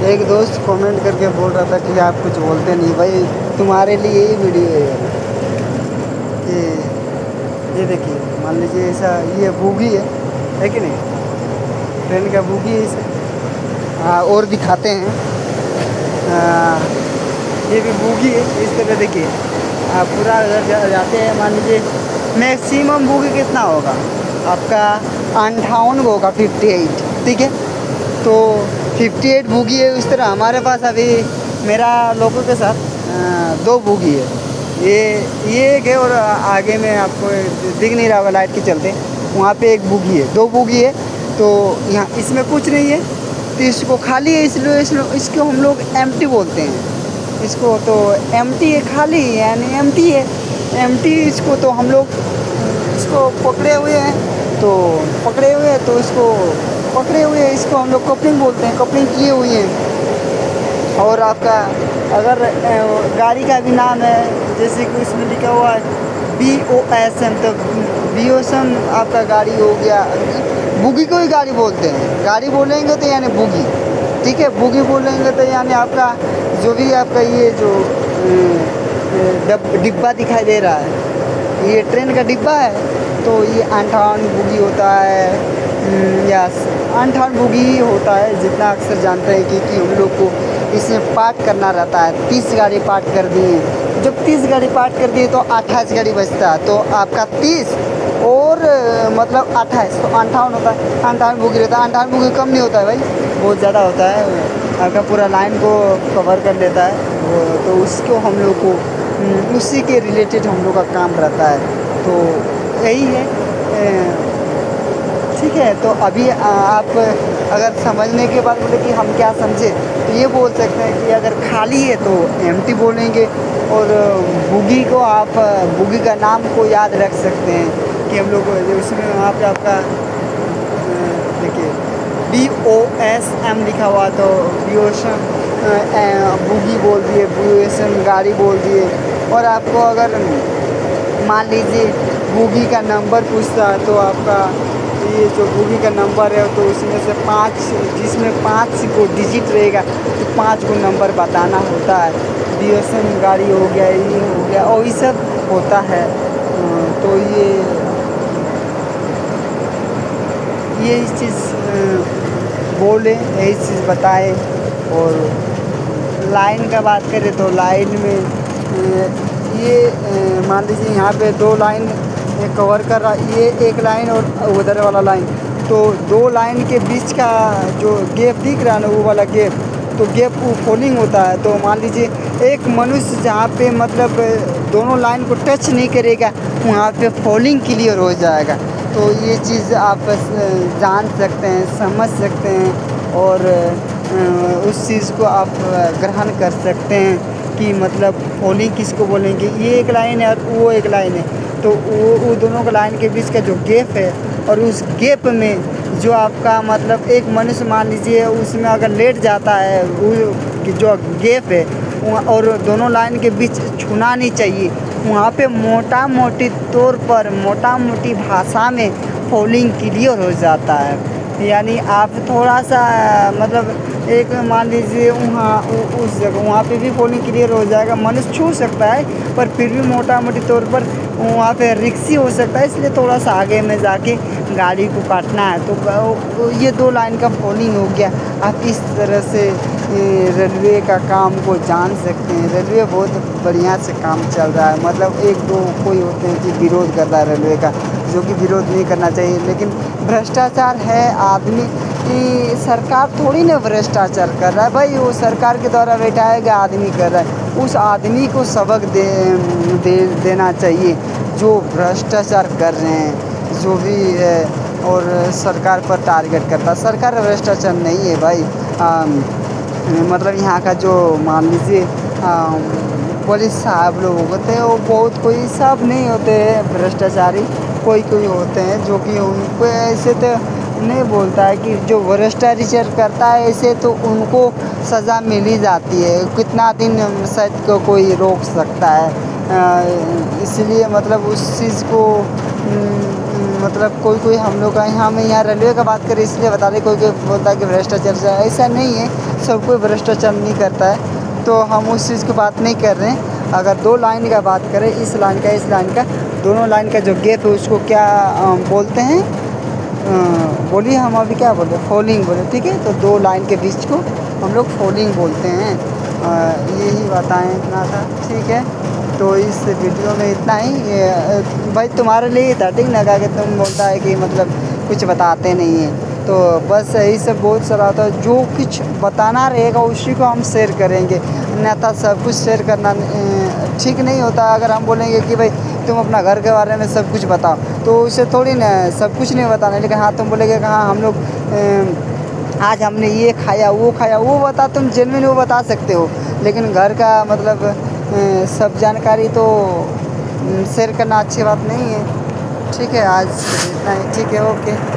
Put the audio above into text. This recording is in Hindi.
एक दोस्त कमेंट करके बोल रहा था कि आप कुछ बोलते नहीं भाई, तुम्हारे लिए यही वीडियो है ये ये देखिए, मान लीजिए ऐसा ये बोगी है कि नहीं, ट्रेन का बोगी है इसे। और दिखाते हैं। ये भी बोगी है इस तरह देखिए। पूरा अगर जाते हैं, मान लीजिए मैक्सिमम बोगी कितना होगा आपका, 58 होगा, 58, ठीक है। तो 58 बोगी है। इस तरह हमारे पास अभी मेरा लोगों के साथ 2 बोगी है। ये एक है और आगे में आपको दिख नहीं रहा होगा लाइट के चलते, वहाँ पे एक बोगी है, 2 बोगी है। तो यहाँ इसमें कुछ नहीं है, तो इसको खाली है, इसलिए इसको हम लोग एम्प्टी बोलते हैं। इसको तो एम्प्टी है, खाली यानी एम्प्टी है, एम्प्टी। इसको तो हम लोग इसको पकड़े हुए हैं, तो इसको पकड़े हुए हैं, इसको हम लोग कपलिंग बोलते हैं, कपलिंग किए हुए हैं। और आपका अगर गाड़ी का भी नाम है, जैसे कि इसमें लिखा हुआ है BOSN, तो BOSN आपका गाड़ी हो गया। बुगी को ही गाड़ी बोलते हैं, गाड़ी बोलेंगे तो यानी बुगी, ठीक है। बुगी बोलेंगे तो यानी आपका जो भी आपका ये जो डिब्बा दिखाई दे रहा है, ये ट्रेन का डिब्बा है, तो ये 58 बुगी होता है, या 58 बुगी ही होता है, जितना अक्सर जानते हैं। क्योंकि हम लोग को इसमें पार्ट करना रहता है। 30 गाड़ी पार्ट कर दिए, जब 30 गाड़ी पार्ट कर दिए तो 28 गाड़ी बचता है। तो आपका 30 और मतलब 28, तो 58 होता है, 58 बुगी रहता है। 58 बुगी कम नहीं होता है भाई, बहुत ज़्यादा होता है, आपका पूरा लाइन को कवर कर लेता है वो। तो उसको हम लोग को उसी के रिलेटेड हम लोग का काम रहता है, तो यही है, ठीक है। तो अभी आप अगर समझने के बाद बोले कि हम क्या समझे, तो ये बोल सकते हैं कि अगर खाली है तो एम्प्टी बोलेंगे। और बुगी को आप बुगी का नाम को याद रख सकते हैं कि हम लोग उसमें वहाँ पे आपका देखिए BOSM लिखा हुआ, तो BOSM बुगी बोल दिए, BOSM गाड़ी बोल दिए। और आपको अगर मान लीजिए बुगी का नंबर पूछता है, तो आपका ये जो बुगी का नंबर है, तो उसमें से 5, जिसमें 5 को डिजिट रहेगा, तो 5 को नंबर बताना होता है। BOSM गाड़ी हो गया, ये हो गया, और ये सब होता है। तो ये इस चीज़ बोले, यही चीज़ बताए। और लाइन का बात करें तो लाइन में ये मान लीजिए यहाँ पे 2 लाइन कवर कर रहा, ये एक लाइन और उधर वाला लाइन, तो 2 लाइन के बीच का जो गैप दिख रहा है ना, वो वाला गैप, तो गैप वो फॉलिंग होता है। तो मान लीजिए एक मनुष्य जहाँ पे मतलब दोनों लाइन को टच नहीं करेगा, वहाँ पे फॉलिंग क्लियर हो जाएगा। तो ये चीज़ आप जान सकते हैं, समझ सकते हैं, और उस चीज़ को आप ग्रहण कर सकते हैं कि मतलब फॉलिंग किसको बोलेंगे। ये एक लाइन है और वो एक लाइन है, तो वो दोनों का लाइन के बीच का जो गैप है, और उस गैप में जो आपका मतलब एक मनुष्य मान लीजिए उसमें अगर लेट जाता है, वो जो गैप है और दोनों लाइन के बीच छूना नहीं चाहिए, वहाँ पे मोटा मोटी तौर पर मोटा मोटी भाषा में फॉलिंग क्लियर हो जाता है। यानी आप थोड़ा सा मतलब एक मान लीजिए वहाँ उस जगह वहाँ पे भी फॉलिंग क्लियर हो जाएगा, मनुष्य छू सकता है, पर फिर भी मोटा मोटी तौर पर वहाँ पे रिक्सी हो सकता है, इसलिए थोड़ा सा आगे में जाके गाड़ी को काटना है। तो ये 2 लाइन का फॉलिंग हो गया। आप इस तरह से रेलवे का काम को जान सकते हैं। रेलवे बहुत बढ़िया से काम चल रहा है। मतलब 1-2 कोई होते हैं कि विरोध कर रहा है रेलवे का, जो कि विरोध नहीं करना चाहिए, लेकिन भ्रष्टाचार है। आदमी कि सरकार थोड़ी ना भ्रष्टाचार कर रहा है भाई, वो सरकार के द्वारा बैठाया गया आदमी कर रहा है। उस आदमी को सबक देना चाहिए जो भ्रष्टाचार कर रहे हैं, जो भी है, और सरकार पर टारगेट करता है। सरकार भ्रष्टाचार नहीं है भाई। मतलब यहाँ का जो मान लीजिए पुलिस साहब लोग होते हैं, वो बहुत कोई सब नहीं होते हैं भ्रष्टाचारी, कोई कोई होते हैं जो कि उनको ऐसे तो नहीं बोलता है कि जो भ्रष्टाचार करता है ऐसे तो उनको सज़ा मिल ही जाती है। कितना दिन शायद को कोई रोक सकता है। इसलिए मतलब उस चीज़ को मतलब कोई कोई हम लोग का यहाँ रेलवे का बात करें इसलिए बता रहे, कोई कोई बोलता है कि भ्रष्टाचार, ऐसा नहीं है। सब कोई भ्रष्टाचार नहीं करता है, तो हम उस चीज़ की बात नहीं कर रहे हैं। अगर 2 लाइन का बात करें, इस लाइन का इस लाइन का, दोनों लाइन का जो गैप है उसको क्या बोलते हैं? बोलिए, हम अभी क्या बोले? फॉलिंग बोले, ठीक है। तो 2 लाइन के बीच को हम लोग फॉलिंग बोलते हैं। यही बताना था, ठीक है। तो इस वीडियो में इतना ही। भाई तुम्हारे लिए था, ठीक ना, कि तुम बोलता है कि मतलब कुछ बताते नहीं हैं, तो बस यही सब बहुत सारा होता है। जो कुछ बताना रहेगा उसी को हम शेयर करेंगे, अन्यथा सब कुछ शेयर करना ठीक नहीं होता। अगर हम बोलेंगे कि भाई तुम अपना घर के बारे में सब कुछ बताओ, तो उसे थोड़ी ना सब कुछ नहीं बताना। लेकिन हाँ, तुम बोलेगे कि हाँ हम लोग आज हमने ये खाया, वो बता, तुम जेन्युइन वो बता सकते हो। लेकिन घर का मतलब सब जानकारी तो शेयर करना अच्छी बात नहीं है, ठीक है। आज इतना ही, ठीक है, ओके।